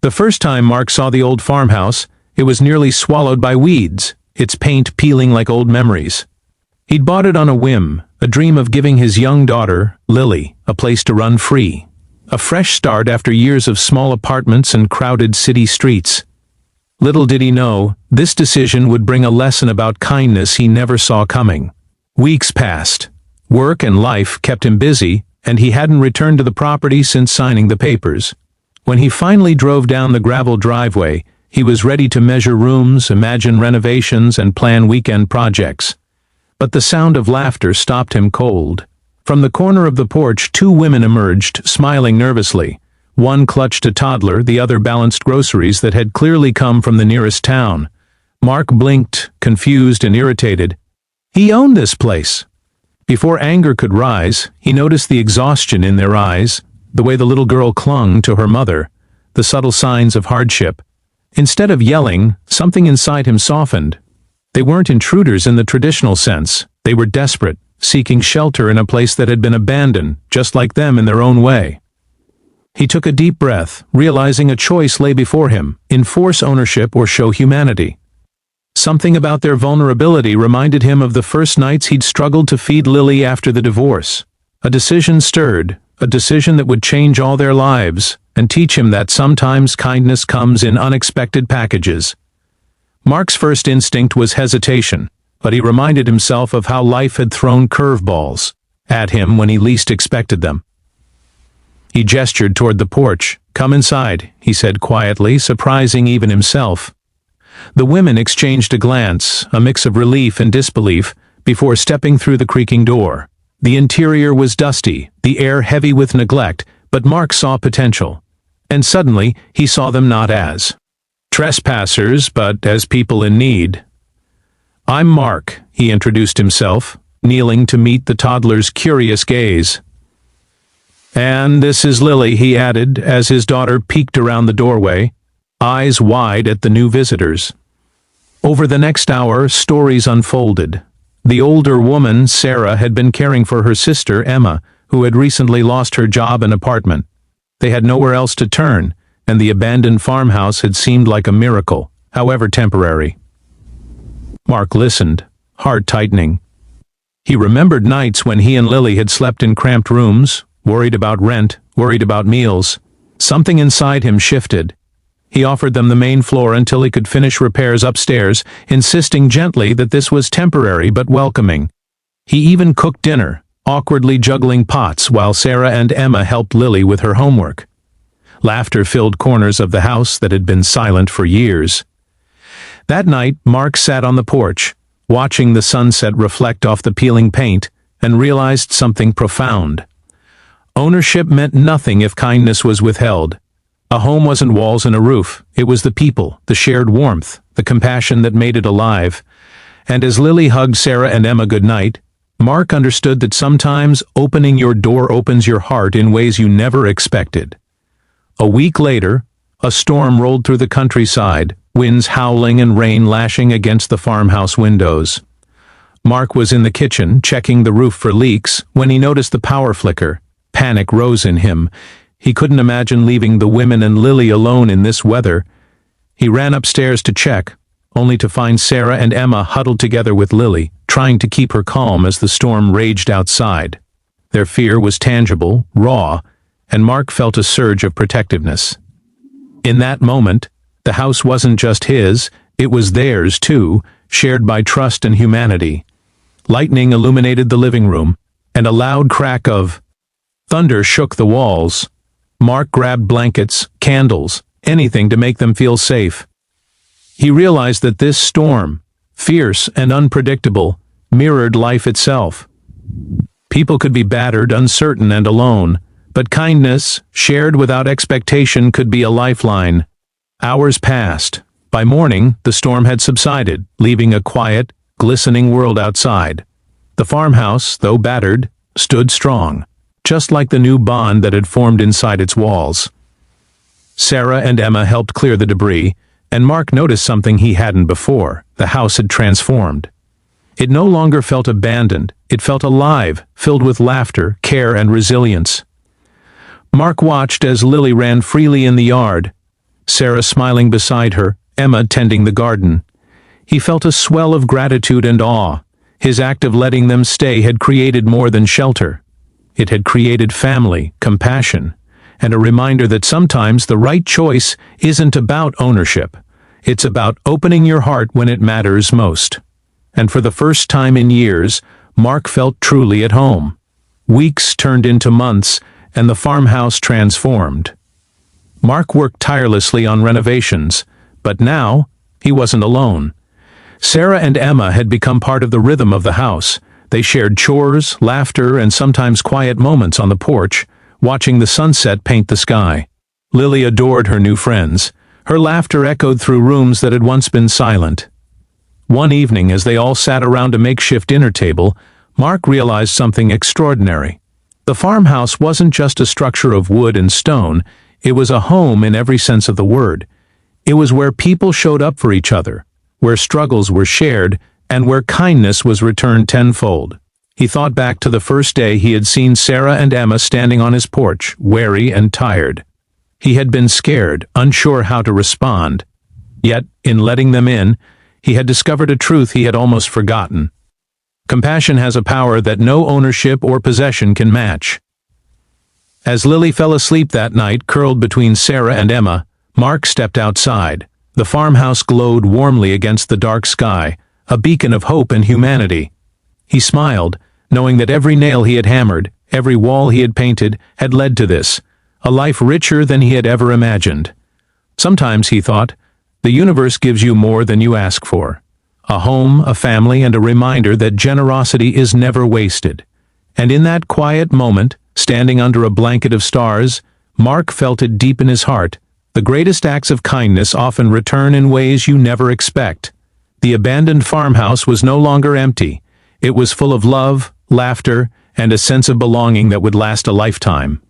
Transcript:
The first time Mark saw the old farmhouse, it was nearly swallowed by weeds, its paint peeling like old memories. He'd bought it on a whim, a dream of giving his young daughter, Lily, a place to run free. A fresh start after years of small apartments and crowded city streets. Little did he know, this decision would bring a lesson about kindness he never saw coming. Weeks passed. Work and life kept him busy, and he hadn't returned to the property since signing the papers. When he finally drove down the gravel driveway, he was ready to measure rooms, imagine renovations, and plan weekend projects. But the sound of laughter stopped him cold. From the corner of the porch, two women emerged, smiling nervously. One clutched a toddler, the other balanced groceries that had clearly come from the nearest town. Mark blinked, confused and irritated. He owned this place. Before anger could rise, he noticed the exhaustion in their eyes, the way the little girl clung to her mother, the subtle signs of hardship. Instead of yelling, something inside him softened. They weren't intruders in the traditional sense. They were desperate, seeking shelter in a place that had been abandoned, just like them in their own way. He took a deep breath, realizing a choice lay before him: enforce ownership or show humanity. Something about their vulnerability reminded him of the first nights he'd struggled to feed Lily after the divorce. A decision stirred, a decision that would change all their lives, and teach him that sometimes kindness comes in unexpected packages. Mark's first instinct was hesitation, but he reminded himself of how life had thrown curveballs at him when he least expected them. He gestured toward the porch. "Come inside," he said quietly, surprising even himself. The women exchanged a glance, a mix of relief and disbelief, before stepping through the creaking door. The interior was dusty, the air heavy with neglect, but Mark saw potential. And suddenly, he saw them not as trespassers, but as people in need. "I'm Mark," he introduced himself, kneeling to meet the toddler's curious gaze. "And this is Lily," he added, as his daughter peeked around the doorway, eyes wide at the new visitors. Over the next hour, stories unfolded. The older woman, Sarah, had been caring for her sister, Emma, who had recently lost her job and apartment. They had nowhere else to turn, and the abandoned farmhouse had seemed like a miracle, however temporary. Mark listened, heart tightening. He remembered nights when he and Lily had slept in cramped rooms, worried about rent, worried about meals. Something inside him shifted. He offered them the main floor until he could finish repairs upstairs, insisting gently that this was temporary but welcoming. He even cooked dinner, awkwardly juggling pots while Sarah and Emma helped Lily with her homework. Laughter filled corners of the house that had been silent for years. That night, Mark sat on the porch, watching the sunset reflect off the peeling paint, and realized something profound. Ownership meant nothing if kindness was withheld. A home wasn't walls and a roof. It was the people, the shared warmth, the compassion that made it alive. And as Lily hugged Sarah and Emma goodnight, Mark understood that sometimes opening your door opens your heart in ways you never expected. A week later, a storm rolled through the countryside, winds howling and rain lashing against the farmhouse windows. Mark was in the kitchen, checking the roof for leaks, when he noticed the power flicker. Panic rose in him. He couldn't imagine leaving the women and Lily alone in this weather. He ran upstairs to check, only to find Sarah and Emma huddled together with Lily, trying to keep her calm as the storm raged outside. Their fear was tangible, raw, and Mark felt a surge of protectiveness. In that moment, the house wasn't just his, it was theirs too, shared by trust and humanity. Lightning illuminated the living room, and a loud crack of thunder shook the walls. Mark grabbed blankets, candles, anything to make them feel safe. He realized that this storm, fierce and unpredictable, mirrored life itself. People could be battered, uncertain, and alone, but kindness, shared without expectation, could be a lifeline. Hours passed. By morning, the storm had subsided, leaving a quiet, glistening world outside. The farmhouse, though battered, stood strong, just like the new bond that had formed inside its walls. Sarah and Emma helped clear the debris, and Mark noticed something he hadn't before. The house had transformed. It no longer felt abandoned. It felt alive, filled with laughter, care, and resilience. Mark watched as Lily ran freely in the yard. Sarah smiling beside her, Emma tending the garden. He felt a swell of gratitude and awe. His act of letting them stay had created more than shelter. It had created family, compassion, and a reminder that sometimes the right choice isn't about ownership. It's about opening your heart when it matters most. And for the first time in years, Mark felt truly at home. Weeks turned into months, and the farmhouse transformed. Mark worked tirelessly on renovations, but now he wasn't alone. Sarah and Emma had become part of the rhythm of the house. They shared chores, laughter, and sometimes quiet moments on the porch, watching the sunset paint the sky. Lily adored her new friends. Her laughter echoed through rooms that had once been silent. One evening, as they all sat around a makeshift dinner table, Mark realized something extraordinary. The farmhouse wasn't just a structure of wood and stone, it was a home in every sense of the word. It was where people showed up for each other, where struggles were shared, and where kindness was returned tenfold. He thought back to the first day he had seen Sarah and Emma standing on his porch, weary and tired. He had been scared, unsure how to respond. Yet, in letting them in, he had discovered a truth he had almost forgotten. Compassion has a power that no ownership or possession can match. As Lily fell asleep that night, curled between Sarah and Emma, Mark stepped outside. The farmhouse glowed warmly against the dark sky, a beacon of hope and humanity. He smiled, knowing that every nail he had hammered, every wall he had painted, had led to this, a life richer than he had ever imagined. Sometimes, he thought, the universe gives you more than you ask for. A home, a family, and a reminder that generosity is never wasted. And in that quiet moment, standing under a blanket of stars, Mark felt it deep in his heart. The greatest acts of kindness often return in ways you never expect. The abandoned farmhouse was no longer empty. It was full of love, laughter, and a sense of belonging that would last a lifetime.